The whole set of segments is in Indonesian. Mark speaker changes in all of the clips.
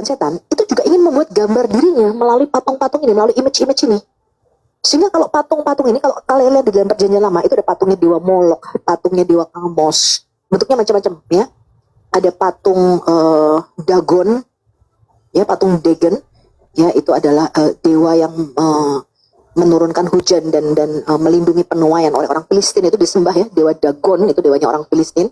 Speaker 1: setan itu juga ingin membuat gambar dirinya melalui patung-patung ini, melalui image-image ini. Sehingga kalau patung-patung ini, kalau kalian lihat di dalam perjanjian lama, itu ada patungnya dewa Molok, patungnya dewa Kamos, bentuknya macam-macam ya. Ada patung Dagon, ya, patung Dagon, ya, itu adalah dewa yang menurunkan hujan dan melindungi penuaian oleh orang Filistin, itu disembah ya, dewa Dagon itu dewanya orang Filistin.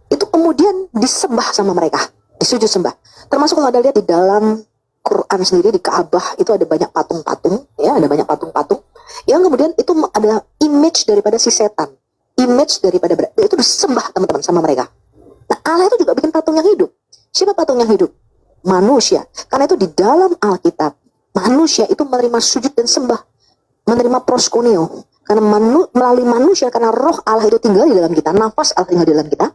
Speaker 1: Itu kemudian disembah sama mereka, disujud sembah. Termasuk kalau Anda lihat di dalam Quran sendiri, di Ka'bah itu ada banyak patung-patung, ya, ada banyak patung-patung yang kemudian itu adalah image daripada si setan, image daripada itu disembah teman-teman sama mereka. Nah, Allah itu juga bikin patung yang hidup. Siapa patung yang hidup? Manusia. Karena itu di dalam Alkitab, manusia itu menerima sujud dan sembah, menerima proskuneo. Karena melalui manusia, karena roh Allah itu tinggal di dalam kita, nafas Allah tinggal di dalam kita,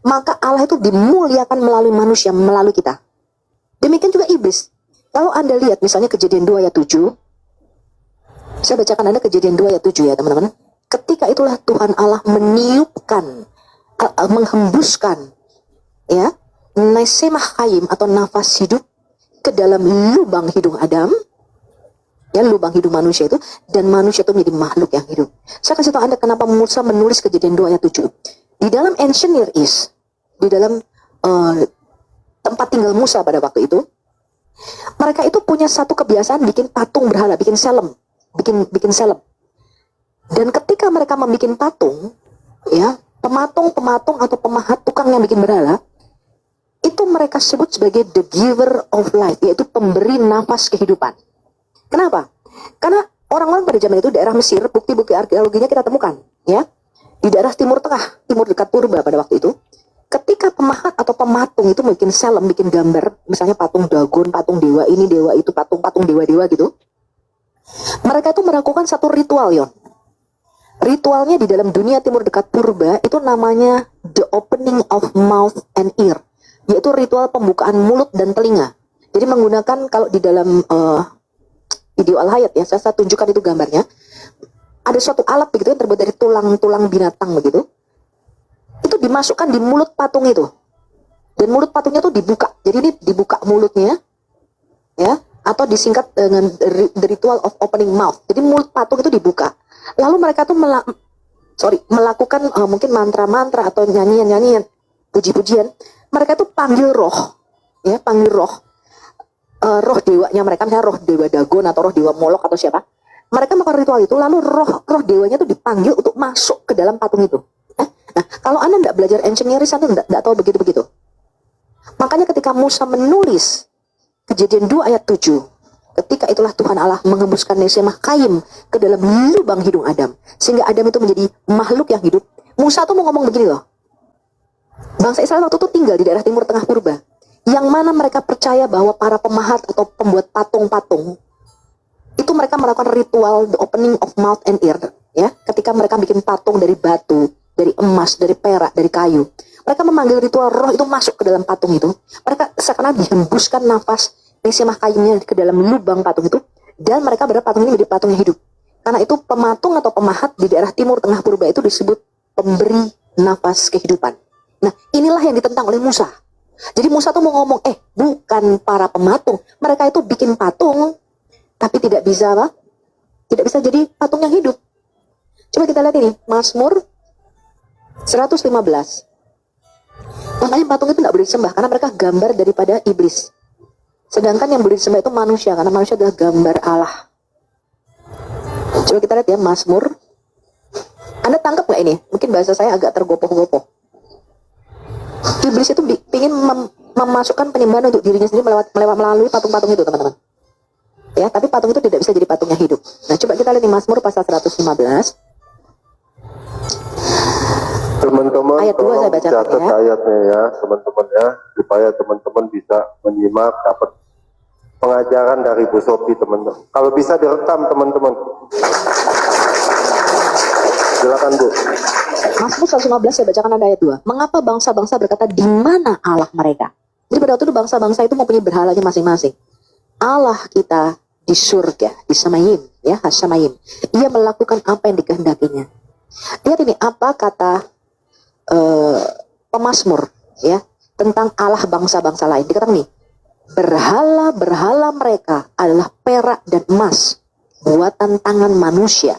Speaker 1: maka Allah itu dimuliakan melalui manusia, melalui kita. Demikian juga iblis. Kalau Anda lihat misalnya Kejadian 2 ayat 7, saya bacakan Anda Kejadian 2 ayat 7 ya teman-teman. Ketika itulah Tuhan Allah meniupkan, menghembuskan, ya, nesemah kayim atau nafas hidup ke dalam lubang hidung Adam, ya, lubang hidung manusia itu, dan manusia itu menjadi makhluk yang hidup. Saya kasih tahu Anda kenapa Musa menulis Kejadian 2 ayat 7. Di dalam Ancient Near East, di dalam tempat tinggal Musa pada waktu itu, mereka itu punya satu kebiasaan bikin patung berhala, bikin selem, bikin selem. Dan ketika mereka membuat patung, ya, pematung atau pemahat, tukang yang bikin berhala, itu mereka sebut sebagai the giver of life, yaitu pemberi nafas kehidupan. Kenapa? Karena orang-orang pada zaman itu, daerah Mesir, bukti-bukti arkeologinya kita temukan, ya, di daerah timur tengah, timur dekat Purba pada waktu itu, ketika pemahat atau pematung itu bikin selem, bikin gambar, misalnya patung Dagon, patung dewa ini, dewa itu, patung dewa-dewa gitu, mereka itu melakukan satu ritual, Yon. Ritualnya di dalam dunia timur dekat Purba itu namanya the opening of mouth and ear, yaitu ritual pembukaan mulut dan telinga. Jadi menggunakan, kalau di dalam video Al-Hayat ya, saya tunjukkan itu gambarnya, ada suatu alat begitu yang terbuat dari tulang-tulang binatang begitu, itu dimasukkan di mulut patung itu, dan mulut patungnya tuh dibuka. Jadi ini dibuka mulutnya, ya, atau disingkat dengan the ritual of opening mouth. Jadi mulut patung itu dibuka, lalu mereka tuh melakukan mungkin mantra-mantra atau nyanyian-nyanyian, puji-pujian. Mereka tuh panggil roh, ya, panggil roh, roh dewanya mereka, misalnya roh dewa Dagon atau roh dewa Molok atau siapa. Mereka melakukan ritual itu, lalu roh dewanya tuh dipanggil untuk masuk ke dalam patung itu. Nah, kalau Anda tidak belajar engineering, Anda tidak tahu begitu-begitu. Makanya ketika Musa menulis Kejadian 2 ayat 7, ketika itulah Tuhan Allah menghembuskan nesemah kayim ke dalam lubang hidung Adam, sehingga Adam itu menjadi makhluk yang hidup. Musa tuh mau ngomong begini loh, bangsa Israel waktu itu tinggal di daerah timur tengah Purba, yang mana mereka percaya bahwa para pemahat atau pembuat patung-patung itu mereka melakukan ritual the opening of mouth and ear, ya, ketika mereka bikin patung dari batu, dari emas, dari perak, dari kayu. Mereka memanggil ritual roh itu masuk ke dalam patung itu. Mereka seakan dihembuskan nafas nesemah kayunya ke dalam lubang patung itu, dan mereka berharap patung ini menjadi patung yang hidup. Karena itu pematung atau pemahat di daerah timur tengah Purba itu disebut pemberi nafas kehidupan. Nah, inilah yang ditentang oleh Musa. Jadi Musa tuh mau ngomong, bukan para pematung, mereka itu bikin patung, tapi tidak bisa apa? Tidak bisa jadi patung yang hidup. Coba kita lihat ini, Mazmur 115. Makanya patung itu tidak boleh disembah, karena mereka gambar daripada iblis. Sedangkan yang boleh disembah itu manusia, karena manusia adalah gambar Allah. Coba kita lihat ya, Mazmur. Anda tangkap nggak ini? Mungkin bahasa saya agak tergopoh-gopoh. Iblis itu ingin memasukkan penyembahan untuk dirinya sendiri melalui patung-patung itu, teman-teman. Ya, tapi patung itu tidak bisa jadi patung yang hidup. Nah, coba kita lihat di Mazmur pasal 115.
Speaker 2: Teman-teman,
Speaker 1: ayat 2 saya bacakan
Speaker 2: catat
Speaker 1: ya.
Speaker 2: ayatnya ya, teman-teman ya, supaya teman-teman bisa menyimak, dapat pengajaran dari Bu Sophie, teman-teman. Kalau bisa direkam, teman-teman. Silakan, Bu.
Speaker 1: Mazmur 115 saya bacakan ada ayat 2. Mengapa bangsa-bangsa berkata, di mana Allah mereka? Jadi pada waktu itu bangsa-bangsa itu mempunyai berhalanya masing-masing. Allah kita di surga, di Samayim, ya, Hasamayim. Ia melakukan apa yang dikehendakinya. Lihat ini, apa kata pemazmur, ya, tentang Allah bangsa-bangsa lain. Dikatakan nih, berhala-berhala mereka adalah perak dan emas, buatan tangan manusia.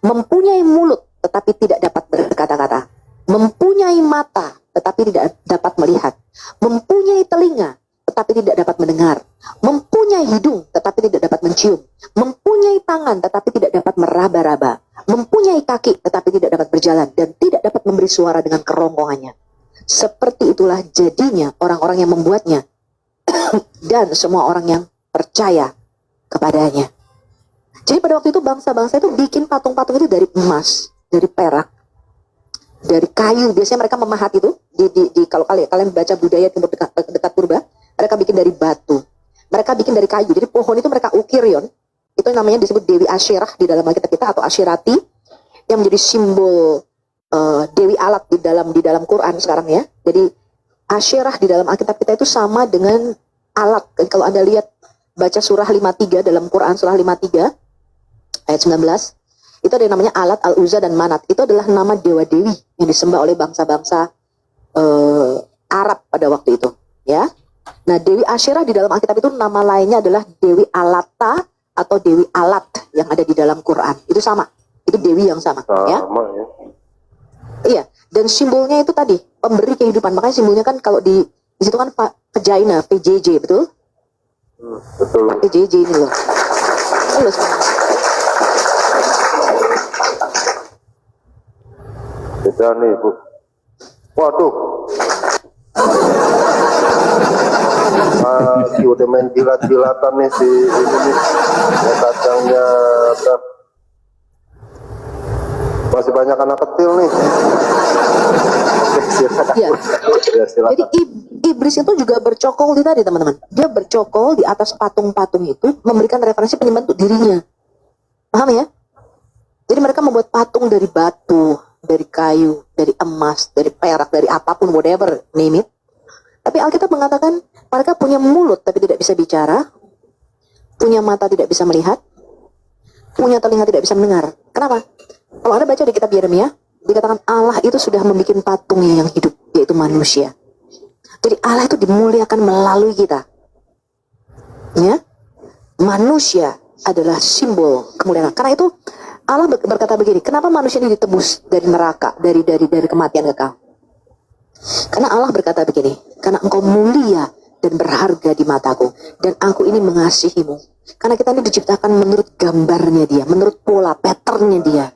Speaker 1: Mempunyai mulut tetapi tidak dapat berkata-kata. Mempunyai mata tetapi tidak dapat melihat. Mempunyai telinga tetapi tidak dapat mendengar. Mempunyai hidung tetapi tidak dapat mencium. Mempunyai tangan tetapi tidak dapat meraba-raba. Mempunyai kaki tetapi tidak dapat berjalan. Dan tidak dapat memberi suara dengan kerongkongannya. Seperti itulah jadinya orang-orang yang membuatnya dan semua orang yang percaya kepadanya. Jadi pada waktu itu bangsa-bangsa itu bikin patung-patung itu dari emas, dari perak, dari kayu. Biasanya mereka memahat itu kalau kalian baca budaya timur dekat purba, mereka bikin dari batu, mereka bikin dari kayu. Jadi pohon itu mereka ukir, itu namanya disebut Dewi Asyirah di dalam Alkitab kita, atau Asyirati, yang menjadi simbol Dewi Alat di dalam Quran sekarang ya. Jadi Asyirah di dalam Alkitab kita itu sama dengan alat. Kalau Anda lihat baca surah 53 dalam Quran, surah 53 ayat 19, itu ada yang namanya Alat, Al-Uzza, dan Manat. Itu adalah nama dewa-dewi yang disembah oleh bangsa-bangsa Arab pada waktu itu, ya. Nah, Dewi Asyirah di dalam Alkitab itu nama lainnya adalah Dewi Alata atau Dewi Alat yang ada di dalam Quran. Itu sama, itu dewi yang sama, ya. Iya, dan simbolnya itu tadi pemberi kehidupan. Makanya simbolnya kan kalau di situ kan vagina, VJJ, betul?
Speaker 2: Betul.
Speaker 1: VJJ ini loh. Halo semua.
Speaker 2: Beda nih, Bu. Waduh. Udah main jilat-jilatan nih si ini nih. Ya, kacangnya masih banyak anak kecil nih.
Speaker 1: Iya. Jadi iblis itu juga bercokol di tadi, teman-teman. Dia bercokol di atas patung-patung itu, memberikan referensi penyembahan untuk dirinya. Paham ya? Jadi mereka membuat patung dari batu, dari kayu, dari emas, dari perak, dari apapun, whatever, name it. Tapi Alkitab mengatakan mereka punya mulut tapi tidak bisa bicara, punya mata tidak bisa melihat, punya telinga tidak bisa mendengar. Kenapa? Kalau Anda baca di kitab Yeremia, dikatakan Allah itu sudah membuat patungnya yang hidup, yaitu manusia. Jadi Allah itu dimuliakan melalui kita. Ya, manusia adalah simbol kemuliaan. Karena itu Allah berkata begini, kenapa manusia ini ditebus dari neraka, dari kematian kekal? Karena Allah berkata begini, karena engkau mulia dan berharga di mataku, dan aku ini mengasihimu. Karena kita ini diciptakan menurut gambarnya dia, menurut pola, patternnya dia.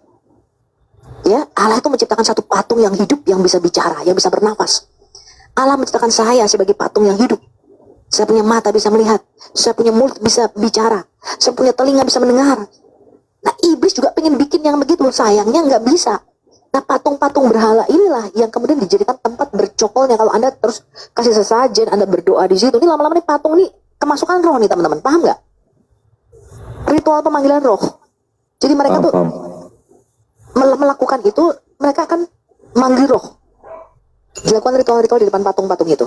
Speaker 1: Ya, Allah itu menciptakan satu patung yang hidup, yang bisa bicara, yang bisa bernafas. Allah menciptakan saya sebagai patung yang hidup. Saya punya mata bisa melihat, saya punya mulut bisa bicara, saya punya telinga bisa mendengar. Nah, iblis juga pengen bikin yang begitu, sayangnya nggak bisa. Nah, patung-patung berhala inilah yang kemudian dijadikan tempat bercokolnya. Kalau Anda terus kasih sesajen, Anda berdoa di situ, ini lama-lama nih patung nih kemasukan roh nih, teman-teman, paham nggak? Ritual pemanggilan roh. Jadi mereka tuh melakukan itu, mereka akan manggil roh. Dilakukan ritual-ritual di depan patung-patung itu.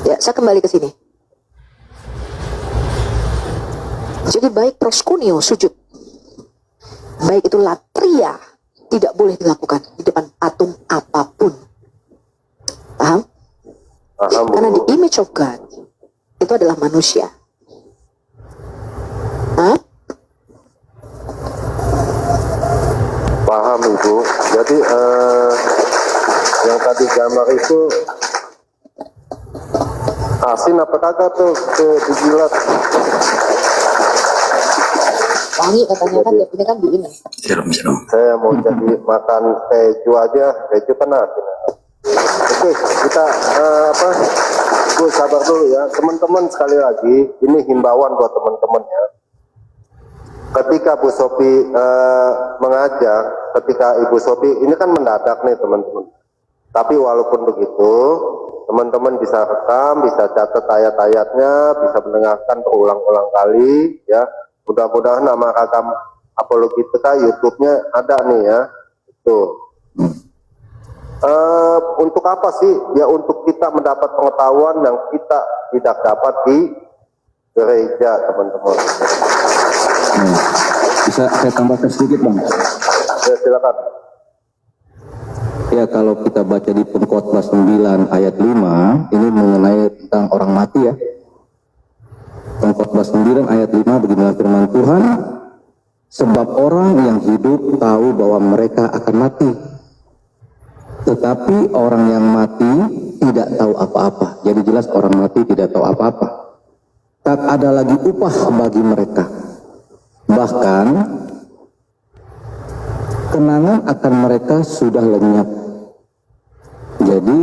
Speaker 1: Ya, saya kembali ke sini. Jadi baik proskuneo, sujud, baik itu latria, tidak boleh dilakukan di depan patung apapun. Paham? Karena the image of God itu adalah manusia. Hah?
Speaker 2: Paham, Ibu. Jadi yang tadi gambar itu asin apa kagak tuh dijilat?
Speaker 1: Wangi katanya kan, dia punya kan di ini.
Speaker 2: Saya mau jadi makan keju aja, keju kan asin. Oke, kita Bu, sabar dulu ya, teman-teman. Sekali lagi, ini himbauan buat teman-teman ya. Ketika Bu Sophie mengajak, ketika Ibu Sophie, ini kan mendadak nih teman-teman. Tapi walaupun begitu, teman-teman bisa rekam, bisa catat ayat-ayatnya, bisa mendengarkan berulang-ulang kali ya. Mudah-mudahan nama rakam Apologetika YouTube-nya ada nih ya. Itu. Untuk apa sih? Ya untuk kita mendapat pengetahuan yang kita tidak dapat di gereja, teman-teman.
Speaker 3: Bisa saya tambahkan sedikit, Bang?
Speaker 2: Ya, silakan.
Speaker 3: Ya, kalau kita baca di Pengkhotbah 9 ayat 5, ini mengenai tentang orang mati ya. Pengkhotbah 9 ayat 5 beginilah firman Tuhan, sebab orang yang hidup tahu bahwa mereka akan mati, tetapi orang yang mati tidak tahu apa-apa. Jadi jelas orang mati tidak tahu apa-apa. Tak ada lagi upah bagi mereka. Bahkan kenangan akan mereka sudah lenyap. Jadi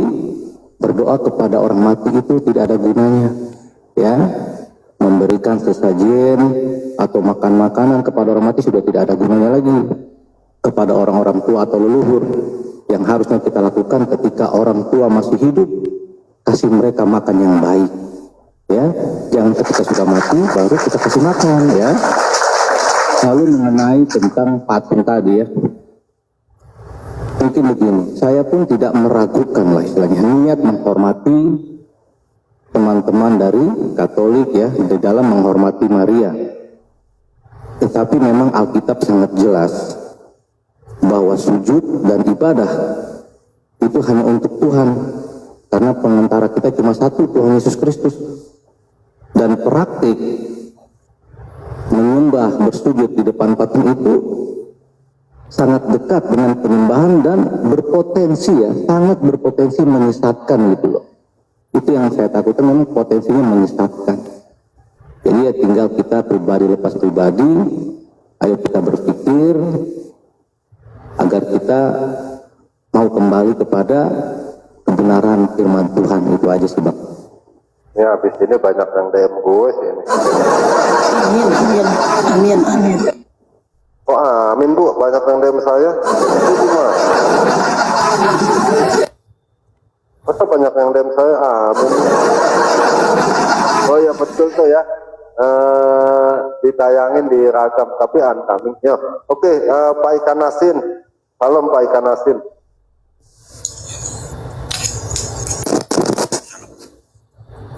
Speaker 3: berdoa kepada orang mati itu tidak ada gunanya, ya. Memberikan sesajen atau makan makanan kepada orang mati sudah tidak ada gunanya lagi. Kepada orang-orang tua atau leluhur, yang harusnya kita lakukan ketika orang tua masih hidup, kasih mereka makan yang baik, ya. Jangan ketika sudah mati baru kita kasih makan, ya. Lalu mengenai tentang patung tadi, ya, mungkin begini, saya pun tidak meragukan lah istilahnya niat menghormati teman-teman dari Katolik ya di dalam menghormati Maria. Tetapi memang Alkitab sangat jelas bahwa sujud dan ibadah itu hanya untuk Tuhan, karena pengantara kita cuma satu, Tuhan Yesus Kristus. Dan praktik menyembah bersujud di depan patung itu sangat dekat dengan penyembahan dan berpotensi ya, sangat berpotensi menyesatkan gitu loh. Itu yang saya takutkan, memang potensinya menyesatkan. Jadi ya tinggal kita pribadi lepas pribadi, ayo kita berpikir agar kita mau kembali kepada kebenaran firman Tuhan. Itu aja sih Bang.
Speaker 2: Ya, habis ini banyak yang DM gue sih ini.
Speaker 4: Amin, amin, amin, amin.
Speaker 2: Oh amin Bu, banyak yang DM saya. Itu gimana? Masa banyak yang DM saya? Amin. Oh ya betul tuh ya. Ditayangin di Ragam tapi amin. Ya, oke, Pak Ikan Asin. Salam Pak Ikan Asin.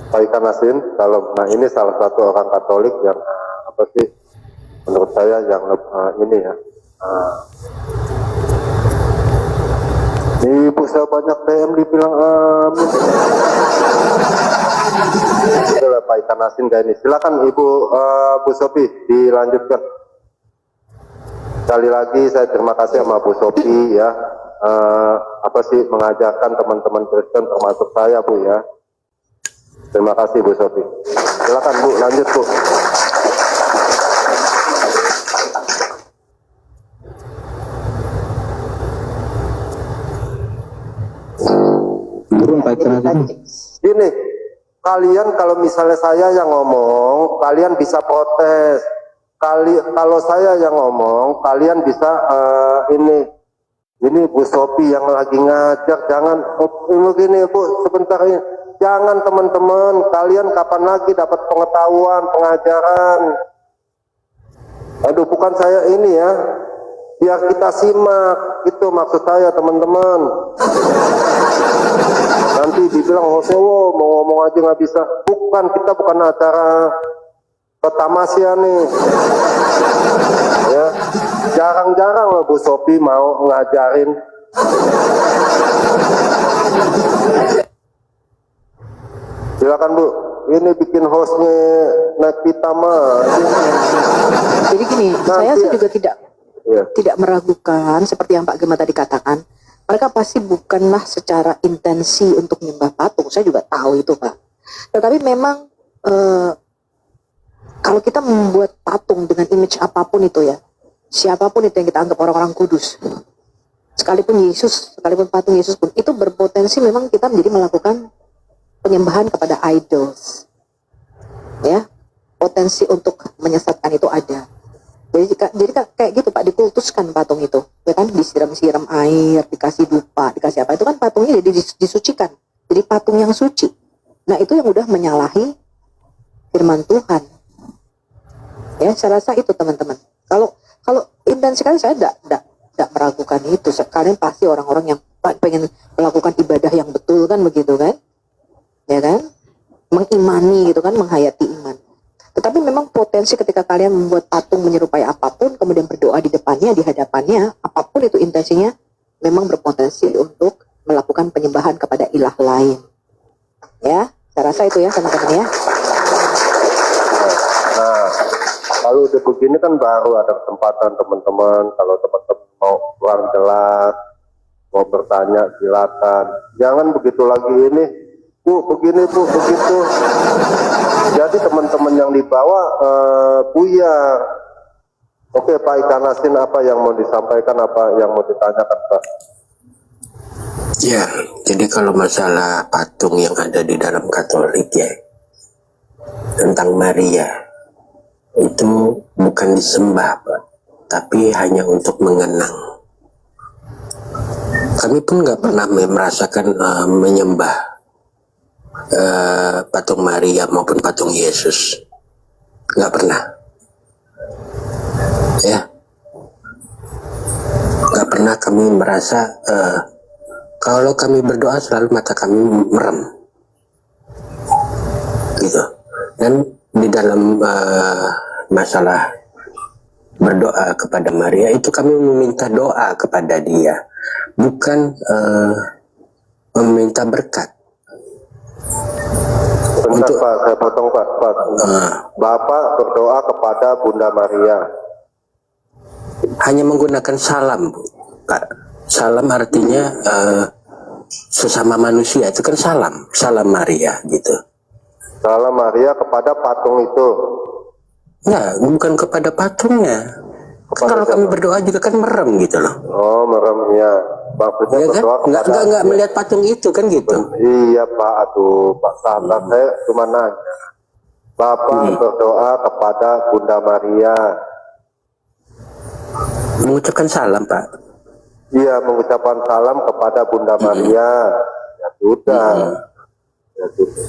Speaker 2: Pak Ikan Asin, salam. Nah ini salah satu orang Katolik yang apa sih? Menurut saya yang ini ya. Ibu saya banyak DM dibilang amin. Itulah Pak Ikan Asin kayak ini. Silakan Ibu Bu Sophie dilanjutkan. Sekali lagi saya terima kasih sama Bu Sophie ya. Apa sih mengajarkan teman-teman Kristen termasuk saya Bu ya. Terima kasih Bu Sophie. Silakan Bu, lanjut Bu.
Speaker 3: Turun Pak Ikan Asin.
Speaker 2: Gini, kalian kalau misalnya saya yang ngomong, kalian bisa protes. Kalau saya yang ngomong, kalian bisa ini Bu Sophie yang lagi ngajar, jangan begini Bu, sebentar ini. Jangan teman-teman, kalian kapan lagi dapat pengetahuan, pengajaran. Aduh, bukan saya ini ya. Biar kita simak, itu maksud saya teman-teman. Nanti dibilang Hosewo mau ngomong aja nggak bisa. Bukan, kita bukan acara ketamasya nih. Ya, jarang-jarang loh Bu Sophie mau ngajarin. Silakan Bu, ini bikin hostnya naik pitama.
Speaker 1: Jadi gini, saya sih juga tidak meragukan seperti yang Pak Gema tadi katakan. Mereka pasti bukanlah secara intensi untuk menyembah patung. Saya juga tahu itu Pak. Tetapi memang kalau kita membuat patung dengan image apapun itu ya, siapapun itu yang kita anggap orang-orang kudus, sekalipun Yesus, sekalipun patung Yesus pun, itu berpotensi memang kita menjadi melakukan penyembahan kepada idols. Ya, potensi untuk menyesatkan itu ada. Jadi kayak gitu Pak, dikultuskan patung itu, ya kan, disiram-siram air, dikasih dupa, dikasih apa, itu kan patungnya jadi disucikan, jadi patung yang suci. Nah itu yang udah menyalahi firman Tuhan. Ya, saya rasa itu teman-teman. Kalau intensi kalian, saya tidak meragukan itu. Kalian pasti orang-orang yang pengen melakukan ibadah yang betul kan, begitu kan, ya kan, mengimani gitu kan, menghayati iman. Tetapi memang potensi ketika kalian membuat patung menyerupai apapun, kemudian berdoa di depannya, di hadapannya, apapun itu intensinya, memang berpotensi untuk melakukan penyembahan kepada ilah lain. Ya, saya rasa itu ya teman-teman ya.
Speaker 2: Nah, kalau udah begini kan baru ada kesempatan teman-teman, kalau teman-teman mau kurang jelas, mau bertanya silakan. Jangan begitu lagi ini, Bu, begini Bu, begitu. Jadi teman-teman yang di bawah buyar. Oke Pak Ikan Asin, apa yang mau disampaikan, apa yang mau ditanyakan Pak?
Speaker 5: Ya, jadi kalau masalah patung yang ada di dalam Katolik ya, tentang Maria, itu bukan disembah Pak, tapi hanya untuk mengenang. Kami pun nggak pernah merasakan menyembah patung Maria maupun patung Yesus, nggak pernah. Ya, nggak pernah kami merasa kalau kami berdoa selalu mata kami merem, gitu. Dan di dalam masalah berdoa kepada Maria itu kami meminta doa kepada dia, bukan meminta berkat.
Speaker 2: Bentar Pak, saya potong Pak. Bapak berdoa kepada Bunda Maria.
Speaker 5: Hanya menggunakan salam, Pak. Salam artinya sesama manusia, itu kan salam Maria gitu.
Speaker 2: Salam Maria kepada patung itu.
Speaker 5: Nah, bukan kepada patungnya. Kalau kami berdoa juga kan merem gitu loh.
Speaker 2: Oh, meremnya. Maksudnya
Speaker 5: Ya kan?
Speaker 2: berdoa kepada...
Speaker 5: Nggak melihat patung itu kan gitu.
Speaker 2: Iya Pak, aduh Pak sahabat, saya cuma nanya. Bapak berdoa kepada Bunda Maria.
Speaker 5: Mengucapkan salam Pak.
Speaker 2: Iya, mengucapkan salam kepada Bunda Maria. Ya sudah. Ya sudah.